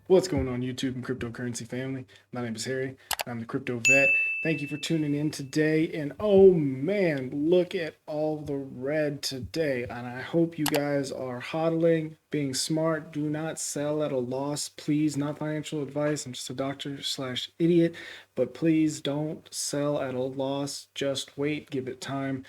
What's going on, YouTube and cryptocurrency family? My name is Harry. I'm the Crypto Vet. Thank you for tuning in today. And oh man, look at all the red today. And I hope you guys are hodling, being smart. Do not sell at a loss, please. Not financial advice. I'm just a doctor/idiot. But please don't sell at a loss. Just wait, give it time.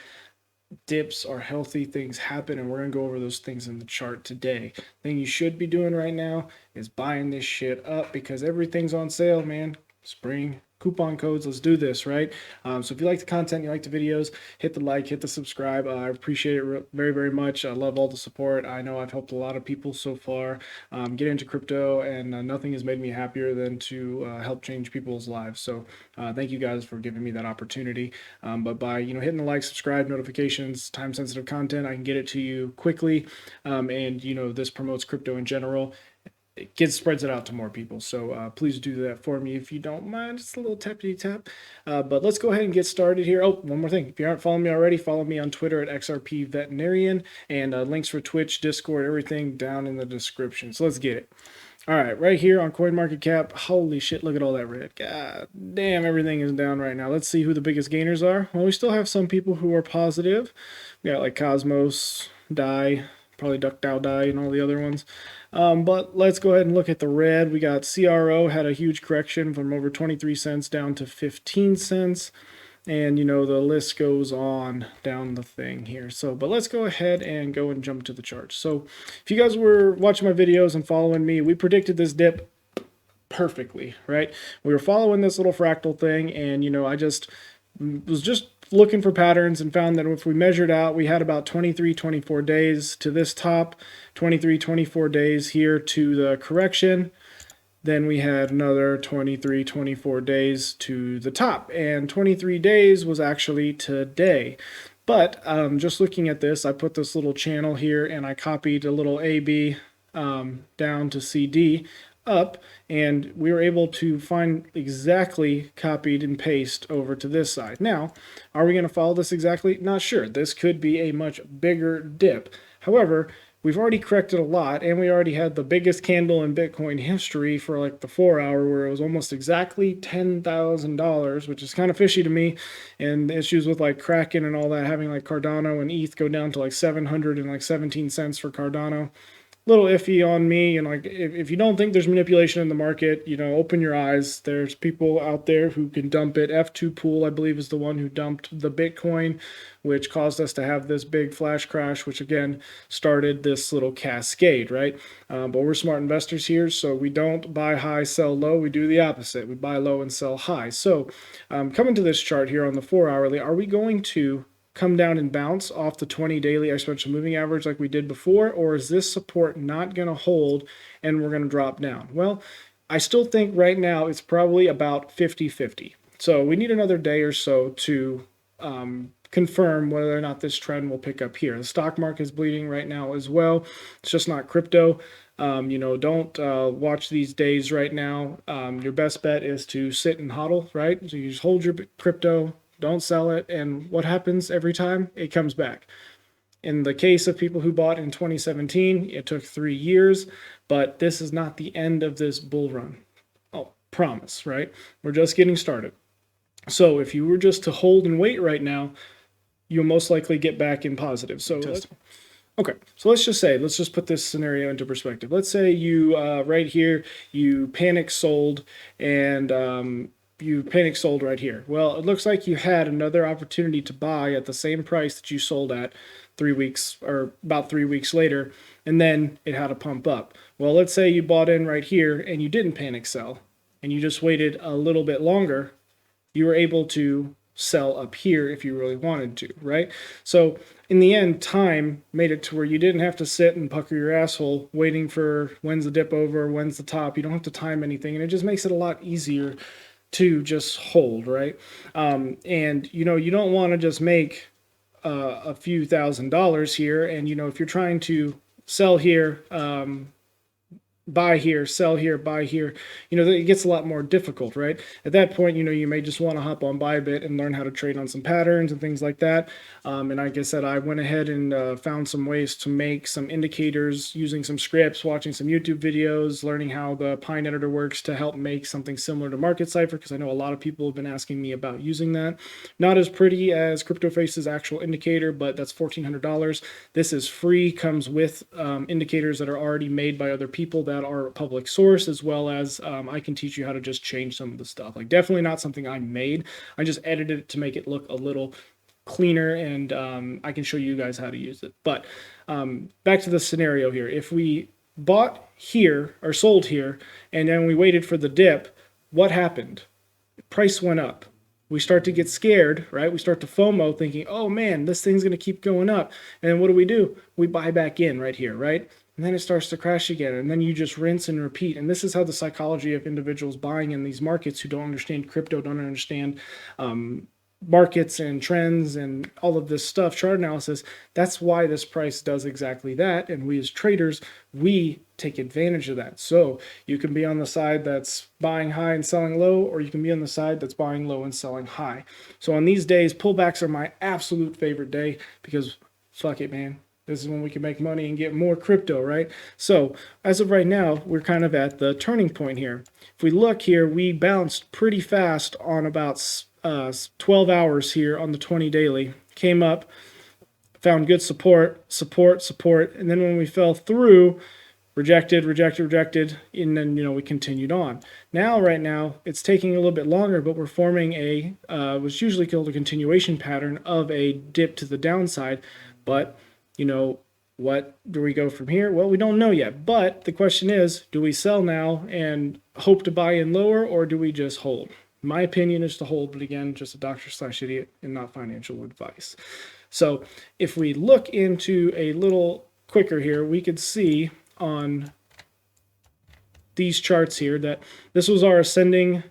Dips are healthy, things happen, and we're gonna go over those things in the chart today. Thing you should be doing right now is buying this shit up because everything's on sale, man. Spring coupon codes, let's do this, right? So if you like the content, you like the videos, hit the like, hit the subscribe. I appreciate it very, very much. I love all the support. I know I've helped a lot of people so far get into crypto, and nothing has made me happier than to help change people's lives. So thank you guys for giving me that opportunity. But by hitting the like, subscribe, notifications, time-sensitive content, I can get it to you quickly. And this promotes crypto in general. It spreads it out to more people. So please do that for me if you don't mind. Just a little tappity tap. But let's go ahead and get started here. Oh, one more thing. If you aren't following me already, follow me on Twitter at XRP Veterinarian, and links for Twitch, Discord, everything down in the description. So let's get it. All right, right here on CoinMarketCap. Holy shit, look at all that red. God damn, everything is down right now. Let's see who the biggest gainers are. Well, we still have some people who are positive. We got like Cosmos, Die, probably DuckDAO Die, and all the other ones. But let's go ahead and look at the red. We got CRO had a huge correction from over 23 cents down to 15 cents. And the list goes on down the thing here. But let's go ahead and go and jump to the charts. So if you guys were watching my videos and following me, we predicted this dip perfectly, right? We were following this little fractal thing, and I was just looking for patterns and found that if we measured out, we had about 23-24 days to this top, 23-24 days here to the correction. Then we had another 23-24 days to the top, and 23 days was actually today. But just looking at this, I put this little channel here and I copied a little AB down to CD up, and we were able to find exactly copied and paste over to this side. Now, are we going to follow this exactly? Not sure. This could be a much bigger dip. However, we've already corrected a lot, and we already had the biggest candle in Bitcoin history for like the 4-hour, where it was almost exactly $10,000, which is kind of fishy to me. And issues with like Kraken and all that, having like Cardano and ETH go down to like 700 and like 17 cents for Cardano. Little iffy on me, and like if you don't think there's manipulation in the market, open your eyes. There's people out there who can dump it. F2 Pool, I believe, is the one who dumped the Bitcoin, which caused us to have this big flash crash, which again started this little cascade, right? But we're smart investors here, so we don't buy high, sell low. We do the opposite. We buy low and sell high. So coming to this chart here on the 4-hourly, are we going to come down and bounce off the 20 daily exponential moving average like we did before, or is this support not going to hold and we're going to drop down? Well, I still think right now it's probably about 50-50. So we need another day or so to confirm whether or not this trend will pick up here. The stock market is bleeding right now as well. It's just not crypto. Don't watch these days right now. Your best bet is to sit and hodl, right? So you just hold your crypto, don't sell it, and what happens every time? It comes back. In the case of people who bought in 2017, it took 3 years, but this is not the end of this bull run. Oh, promise, right? We're just getting started. So if you were just to hold and wait right now, you'll most likely get back in positive. So okay, so let's just put this scenario into perspective. Let's say you right here, you panic sold, and you panic sold right here. Well, it looks like you had another opportunity to buy at the same price that you sold at 3 weeks, or about 3 weeks later, and then it had a pump up. Well, let's say you bought in right here and you didn't panic sell, and you just waited a little bit longer. You were able to sell up here if you really wanted to, right? So in the end, time made it to where you didn't have to sit and pucker your asshole waiting for when's the dip over, when's the top. You don't have to time anything, and it just makes it a lot easier to just hold, right? And you don't want to just make a few $1,000s here, and if you're trying to sell here buy here, sell here, buy here, it gets a lot more difficult, right? At that point, you may just want to hop on Bybit and learn how to trade on some patterns and things like that. And like I said, I went ahead and found some ways to make some indicators using some scripts, watching some YouTube videos, learning how the Pine editor works to help make something similar to Market Cipher, because I know a lot of people have been asking me about using that. Not as pretty as CryptoFace's actual indicator, but that's $1,400. This is free, comes with indicators that are already made by other people that are a public source, as well as I can teach you how to just change some of the stuff. Like, definitely not something I made. I just edited it to make it look a little cleaner, and I can show you guys how to use it. But back to the scenario here. If we bought here or sold here and then we waited for the dip, what happened? Price went up. We start to get scared, right? We start to FOMO, thinking, oh man, this thing's going to keep going up. And then what do? We buy back in right here, right? And then it starts to crash again. And then you just rinse and repeat. And this is how the psychology of individuals buying in these markets who don't understand crypto, don't understand markets and trends and all of this stuff, chart analysis, that's why this price does exactly that. And we as traders, we take advantage of that. So you can be on the side that's buying high and selling low, or you can be on the side that's buying low and selling high. So on these days, pullbacks are my absolute favorite day, because fuck it, man. This is when we can make money and get more crypto, right? So as of right now, we're kind of at the turning point here. If we look here, we bounced pretty fast on about 12 hours here on the 20 daily, came up, found good support, and then when we fell through, rejected, and then we continued on. Now, right now, it's taking a little bit longer, but we're forming a what's usually called a continuation pattern of a dip to the downside. But what do we go from here? Well, we don't know yet. But the question is, do we sell now and hope to buy in lower, or do we just hold? My opinion is to hold, but again, just a doctor/idiot and not financial advice. So if we look into a little quicker here, we could see on these charts here that this was our ascending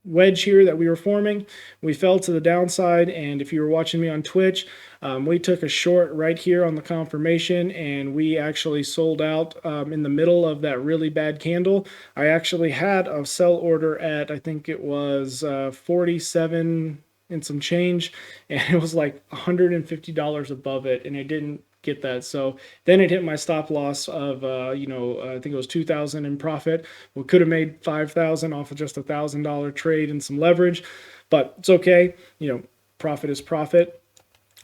wedge here that we were forming. We fell to the downside, and if you were watching me on Twitch, we took a short right here on the confirmation, and we actually sold out in the middle of that really bad candle. I actually had a sell order at, I think it was 47 and some change, and it was like $150 above it, and it didn't get that. So then it hit my stop loss of I think it was 2,000 in profit. We could have made 5,000 off of just $1,000 trade and some leverage, but it's okay. Profit is profit.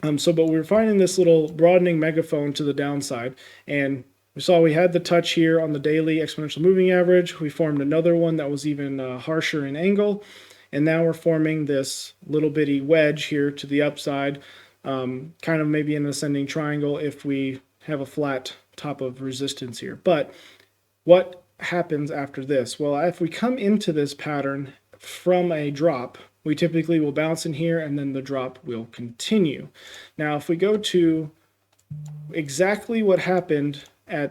But we were finding this little broadening megaphone to the downside, and we saw we had the touch here on the daily exponential moving average. We formed another one that was even harsher in angle, and now we're forming this little bitty wedge here to the upside. Kind of maybe an ascending triangle if we have a flat top of resistance here. But what happens after this? Well, if we come into this pattern from a drop, we typically will bounce in here and then the drop will continue. Now, if we go to exactly what happened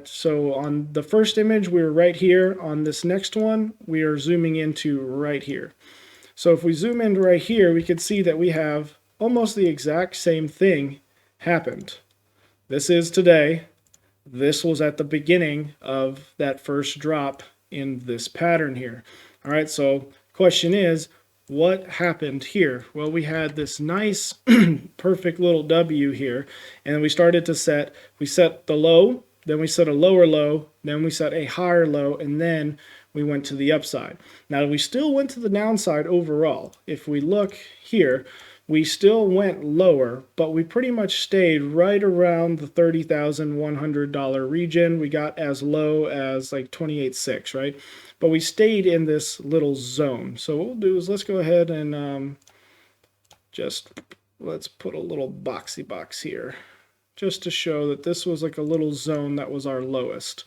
so on the first image, we were right here. On this next one, we are zooming into right here. So if we zoom in right here, we can see that we have almost the exact same thing happened. This is today. This was at the beginning of that first drop in this pattern here. All right, so question is, what happened here? Well, we had this nice perfect little W here, and we started to set the low, then we set a lower low, then we set a higher low, and then we went to the upside. Now, we still went to the downside overall. If we look here, we still went lower, but we pretty much stayed right around the $30,100 region. We got as low as like 28.6, right? But we stayed in this little zone. So what we'll do is let's go ahead and let's put a little boxy box here just to show that this was like a little zone that was our lowest.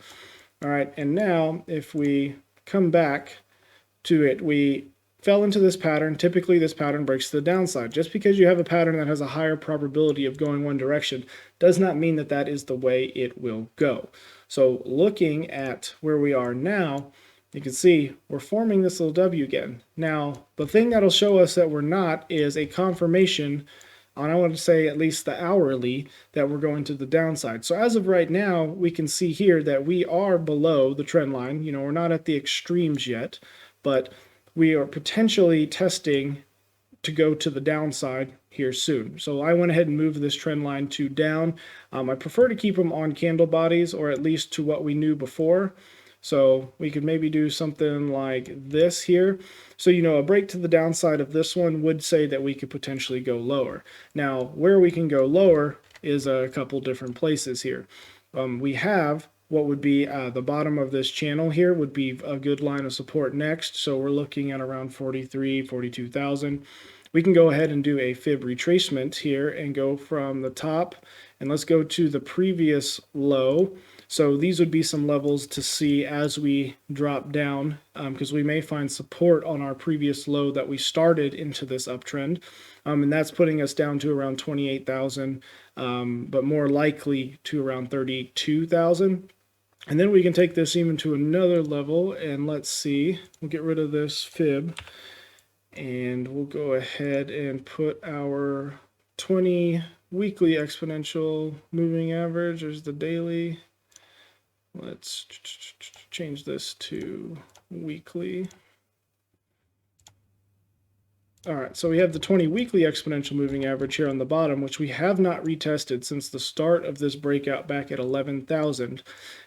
All right, and now if we come back to it, we fell into this pattern. Typically this pattern breaks to the downside. Just because you have a pattern that has a higher probability of going one direction does not mean that that is the way it will go. So looking at where we are now, you can see we're forming this little W again. Now, the thing that'll show us that we're not is a confirmation and I want to say at least the hourly, that we're going to the downside. So as of right now, we can see here that we are below the trend line. You know, we're not at the extremes yet, but we are potentially testing to go to the downside here soon. So I went ahead and moved this trend line to down. I prefer to keep them on candle bodies, or at least to what we knew before. So we could maybe do something like this here. So, you know, a break to the downside of this one would say that we could potentially go lower. Now, where we can go lower is a couple different places here. We have what would be the bottom of this channel here would be a good line of support next. So we're looking at around 43, 42,000. We can go ahead and do a fib retracement here and go from the top, and let's go to the previous low. So these would be some levels to see as we drop down, because we may find support on our previous low that we started into this uptrend. And that's putting us down to around 28,000, but more likely to around 32,000. And then we can take this even to another level, and let's see, we'll get rid of this fib, and we'll go ahead and put our 20 weekly exponential moving average. There's the daily. Let's change this to weekly. All right, so we have the 20 weekly exponential moving average here on the bottom, which we have not retested since the start of this breakout back at 11,000.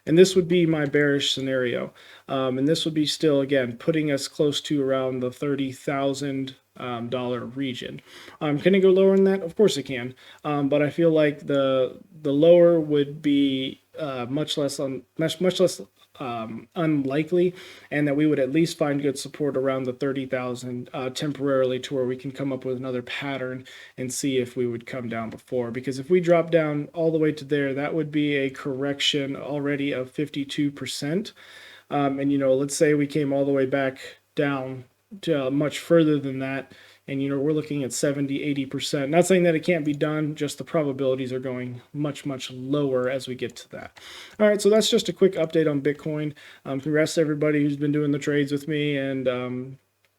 And this would be my bearish scenario. And this would be still, again, putting us close to around the $30,000 region. Can it go lower than that? Of course it can. But I feel like the lower would be much less unlikely, and that we would at least find good support around the 30,000 temporarily, to where we can come up with another pattern and see if we would come down before. Because if we drop down all the way to there, that would be a correction already of 52%. And, you know, let's say we came all the way back down to much further than that, and, you know, we're looking at 70-80%. Not saying that it can't be done, just the probabilities are going much, much lower as we get to that. All right, so that's just a quick update on Bitcoin. Congrats to everybody who's been doing the trades with me and,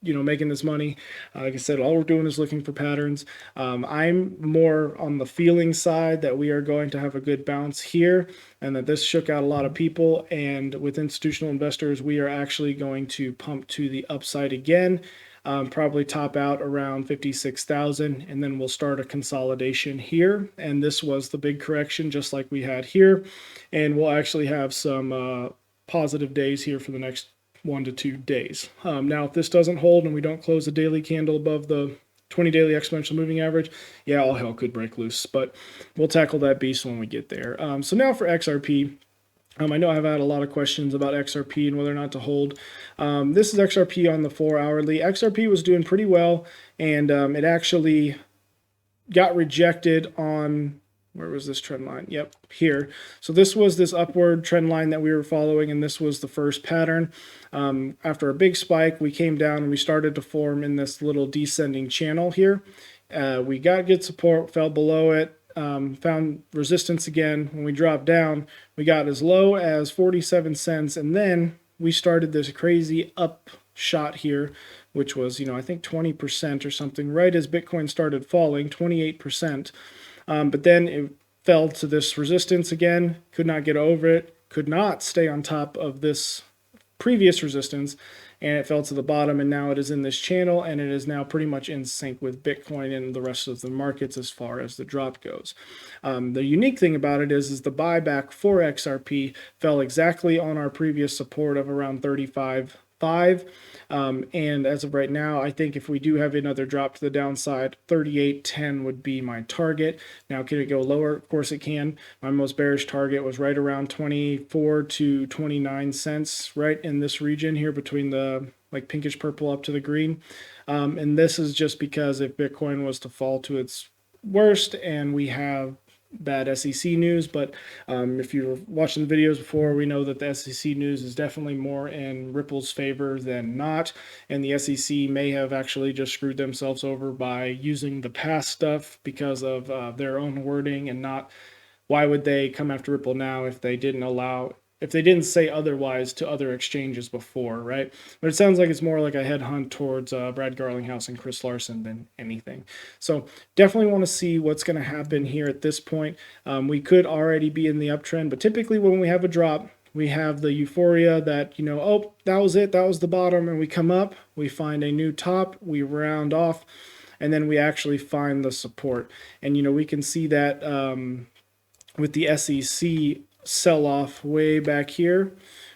you know, making this money. Like I said, all we're doing is looking for patterns. I'm more on the feeling side that we are going to have a good bounce here, and that this shook out a lot of people. And with institutional investors, we are actually going to pump to the upside again. Probably top out around 56,000, and then we'll start a consolidation here. And this was the big correction, just like we had here. And we'll actually have some positive days here for the next 1 to 2 days. Now, if this doesn't hold and we don't close the daily candle above the 20 daily exponential moving average, yeah, all hell could break loose. But we'll tackle that beast when we get there. So now for XRP. I know I've had a lot of questions about XRP and whether or not to hold. This is XRP on the 4-hourly. XRP was doing pretty well, and it actually got rejected on, where was this trend line? Yep, here. So this was this upward trend line that we were following, and this was the first pattern. After a big spike, we came down and we started to form in this little descending channel here. We got good support, fell below it. Found resistance again. When we dropped down, we got as low as 47 cents, and then we started this crazy up shot here, which was, you know, I think 20% or something, right as Bitcoin started falling, 28%. But then it fell to this resistance again, could not get over it, could not stay on top of this previous resistance, and it fell to the bottom, and now it is in this channel, and it is now pretty much in sync with Bitcoin and the rest of the markets as far as the drop goes. The unique thing about it is the buyback for XRP fell exactly on our previous support of around 35.5. And as of right now, I think if we do have another drop to the downside, 38.10 would be my target. Now, can it go lower? Of course it can. My most bearish target was right around 24 to 29 cents, right in this region here between the like pinkish purple up to the green. And this is just because if Bitcoin was to fall to its worst and we have bad SEC news, but if you were watching the videos before, we know that the SEC news is definitely more in Ripple's favor than not, and the SEC may have actually just screwed themselves over by using the past stuff because of their own wording, and not, why would they come after Ripple now if they didn't allow if they didn't say otherwise to other exchanges before, right? But it sounds like it's more like a headhunt towards Brad Garlinghouse and Chris Larson than anything. So definitely want to see what's going to happen here at this point. We could already be in the uptrend, but typically when we have a drop, we have the euphoria that, you know, oh, that was it, that was the bottom, and we come up, we find a new top, we round off, and then we actually find the support. And, you know, we can see that with the SEC sell-off way back here.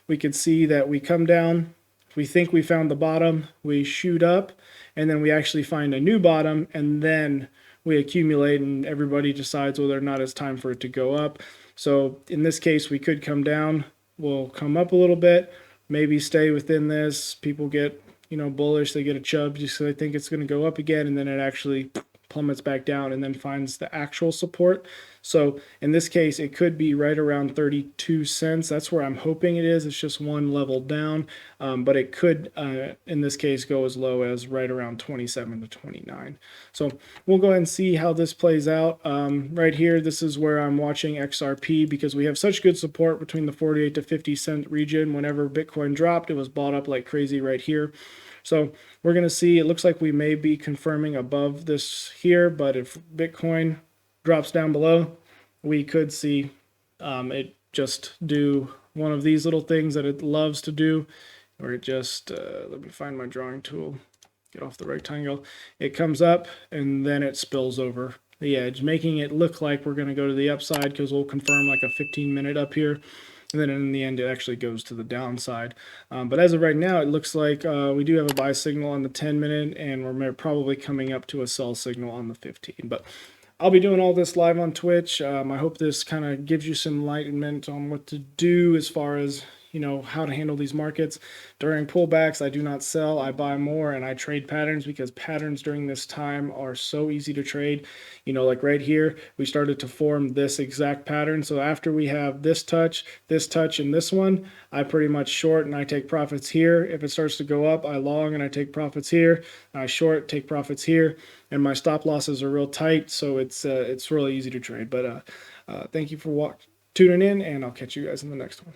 We could see that we come down, we think we found the bottom, we shoot up, and then we actually find a new bottom, and then we accumulate and everybody decides whether or not it's time for it to go up. So in this case, we could come down, we'll come up a little bit, maybe stay within this. People get, you know, bullish, they get a chub just so they think it's going to go up again, and then it actually plummets back down and then finds the actual support. So in this case, it could be right around 32 cents. That's where I'm hoping it is. It's just one level down, but it could, in this case, go as low as right around 27 to 29. So we'll go ahead and see how this plays out. Right here, this is where I'm watching XRP because we have such good support between the 48 to 50 cent region. Whenever Bitcoin dropped, it was bought up like crazy right here. So we're going to see, it looks like we may be confirming above this here, but if Bitcoin drops down below, we could see it just do one of these little things that it loves to do, where it just, let me find my drawing tool, get off the rectangle. It comes up and then it spills over the edge, making it look like we're going to go to the upside because we'll confirm like a 15-minute up here. And then in the end, it actually goes to the downside. But as of right now, it looks like we do have a buy signal on the 10-minute, and we're probably coming up to a sell signal on the 15. But I'll be doing all this live on Twitch. I hope this kind of gives you some enlightenment on what to do as far as, you know, how to handle these markets. During pullbacks, I do not sell, I buy more, and I trade patterns because patterns during this time are so easy to trade. You know, like right here, we started to form this exact pattern. So after we have this touch, and this one, I pretty much short and I take profits here. If it starts to go up, I long and I take profits here. I short, take profits here, and my stop losses are real tight, so it's really easy to trade. But thank you for tuning in, and I'll catch you guys in the next one.